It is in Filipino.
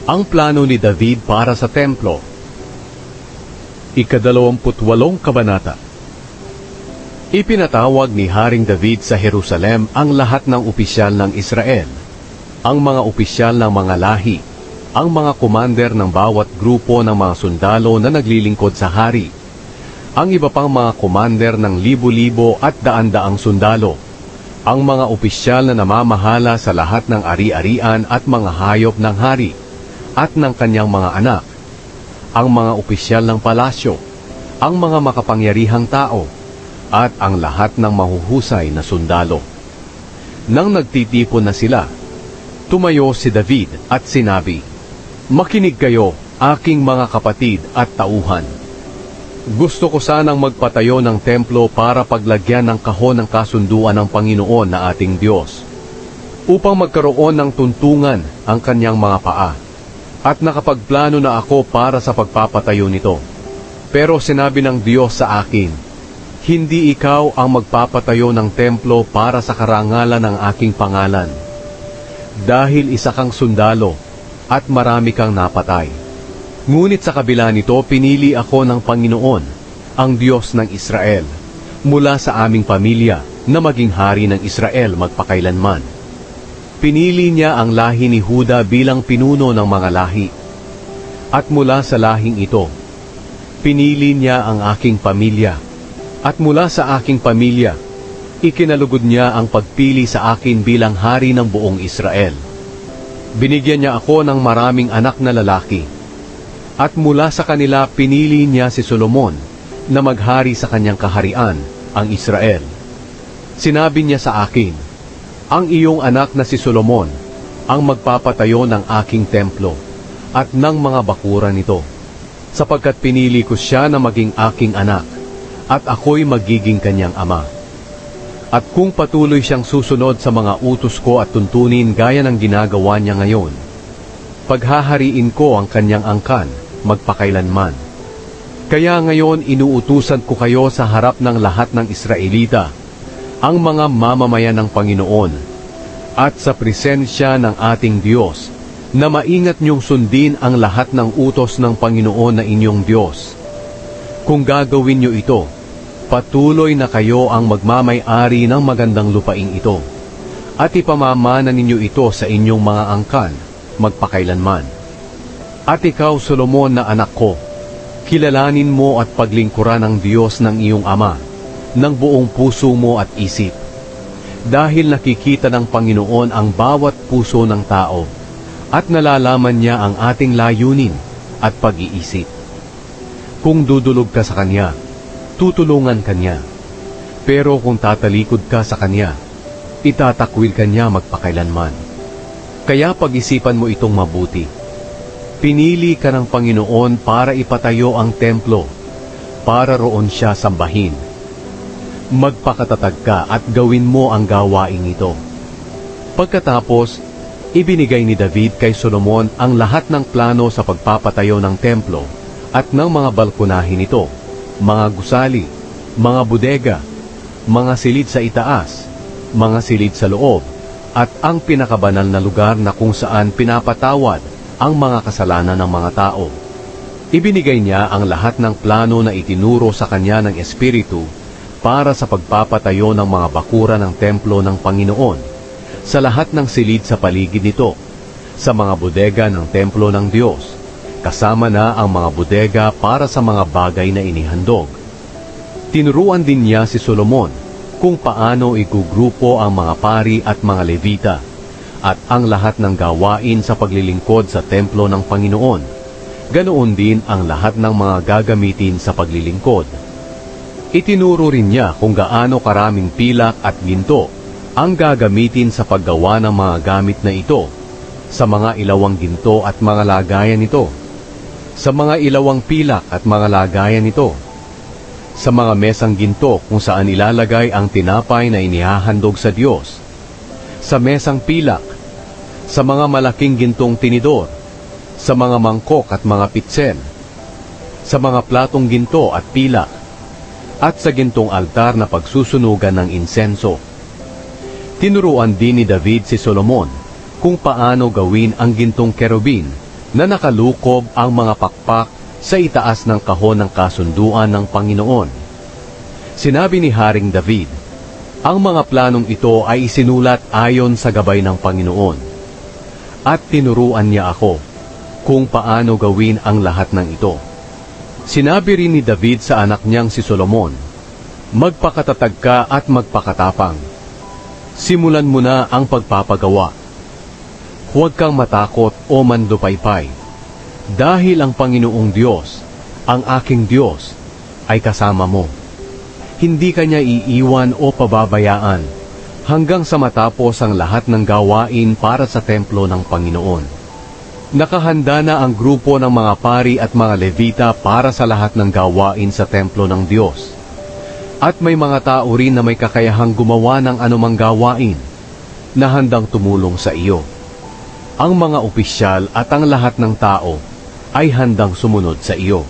Ang plano ni David para sa templo. Ika-28 kabanata. Ipinatawag ni Haring David sa Jerusalem ang lahat ng opisyal ng Israel, ang mga opisyal ng mga lahi, ang mga komander ng bawat grupo ng mga sundalo na naglilingkod sa hari, ang iba pang mga komander ng libo-libo at daan-daang sundalo, ang mga opisyal na namamahala sa lahat ng ari-arian at mga hayop ng hari, at ng kanyang mga anak, ang mga opisyal ng palasyo, ang mga makapangyarihang tao, at ang lahat ng mahuhusay na sundalo. Nang nagtitipon na sila, tumayo si David at sinabi, "Makinig kayo, aking mga kapatid at tauhan. Gusto ko sanang magpatayo ng templo para paglagyan ng kahon ng kasunduan ng Panginoon na ating Diyos, upang magkaroon ng tuntungan ang kanyang mga paa. At nakapagplano na ako para sa pagpapatayo nito. Pero sinabi ng Diyos sa akin, hindi ikaw ang magpapatayo ng templo para sa karangalan ng aking pangalan. Dahil isa kang sundalo at marami kang napatay. Ngunit sa kabila nito, pinili ako ng Panginoon, ang Diyos ng Israel, mula sa aming pamilya na maging hari ng Israel magpakailanman. Pinili niya ang lahi ni Huda bilang pinuno ng mga lahi. At mula sa lahing ito, pinili niya ang aking pamilya. At mula sa aking pamilya, ikinalugod niya ang pagpili sa akin bilang hari ng buong Israel. Binigyan niya ako ng maraming anak na lalaki. At mula sa kanila, pinili niya si Solomon na maghari sa kanyang kaharian, ang Israel. Sinabi niya sa akin, ang iyong anak na si Solomon ang magpapatayo ng aking templo at ng mga bakuran nito, sapagkat pinili ko siya na maging aking anak at ako'y magiging kanyang ama. At kung patuloy siyang susunod sa mga utos ko at tuntunin gaya ng ginagawa niya ngayon, paghahariin ko ang kanyang angkan magpakailanman. Kaya ngayon inuutusan ko kayo sa harap ng lahat ng Israelita, ang mga mamamayan ng Panginoon, at sa presensya ng ating Diyos, na maingat niyong sundin ang lahat ng utos ng Panginoon na inyong Diyos. Kung gagawin niyo ito, patuloy na kayo ang magmamay-ari ng magandang lupaing ito, at ipamamana ninyo ito sa inyong mga angkan, magpakailanman. At ikaw, Solomon na anak ko, kilalanin mo at paglingkuran ang Diyos ng iyong ama, ng buong puso mo at isip, dahil nakikita ng Panginoon ang bawat puso ng tao, at nalalaman niya ang ating layunin at pag-iisip. Kung dudulog ka sa Kanya, tutulungan Kanya, pero kung tatalikod ka sa Kanya, itatakwil Kanya magpakailanman. Kaya pag-isipan mo itong mabuti. Pinili ka ng Panginoon para ipatayo ang templo, para roon siya sambahin. Magpakatatag ka at gawin mo ang gawaing ito. Pagkatapos, ibinigay ni David kay Solomon ang lahat ng plano sa pagpapatayo ng templo at ng mga balkonahin nito, mga gusali, mga bodega, mga silid sa itaas, mga silid sa loob, at ang pinakabanal na lugar na kung saan pinapatawad ang mga kasalanan ng mga tao. Ibinigay niya ang lahat ng plano na itinuro sa kanya ng Espiritu para sa pagpapatayo ng mga bakuran ng templo ng Panginoon, sa lahat ng silid sa paligid nito, sa mga bodega ng templo ng Diyos, kasama na ang mga bodega para sa mga bagay na inihandog. Tinuruan din niya si Solomon kung paano igugrupo ang mga pari at mga Levita, at ang lahat ng gawain sa paglilingkod sa templo ng Panginoon, ganoon din ang lahat ng mga gagamitin sa paglilingkod. Itinuro rin niya kung gaano karaming pilak at ginto ang gagamitin sa paggawa ng mga gamit na ito, sa mga ilawang ginto at mga lagayan nito, sa mga ilawang pilak at mga lagayan nito, sa mga mesang ginto kung saan ilalagay ang tinapay na inihahandog sa Diyos, sa mesang pilak, sa mga malaking gintong tinidor, sa mga mangkok at mga pitsen, sa mga platong ginto at pilak, at sa gintong altar na pagsusunugan ng insenso. Tinuruan din ni David si Solomon kung paano gawin ang gintong kerubin na nakalukob ang mga pakpak sa itaas ng kahon ng kasunduan ng Panginoon. Sinabi ni Haring David, ang mga planong ito ay isinulat ayon sa gabay ng Panginoon. At tinuruan niya ako kung paano gawin ang lahat ng ito. Sinabi rin ni David sa anak niyang si Solomon, magpakatatag ka at magpakatapang. Simulan mo na ang pagpapagawa. Huwag kang matakot o manlupaypay, dahil ang Panginoong Diyos, ang aking Diyos, ay kasama mo. Hindi kanya iiwan o pababayaan hanggang sa matapos ang lahat ng gawain para sa templo ng Panginoon. Nakahanda na ang grupo ng mga pari at mga Levita para sa lahat ng gawain sa templo ng Diyos. At may mga tao rin na may kakayahang gumawa ng anumang gawain na handang tumulong sa iyo. Ang mga opisyal at ang lahat ng tao ay handang sumunod sa iyo.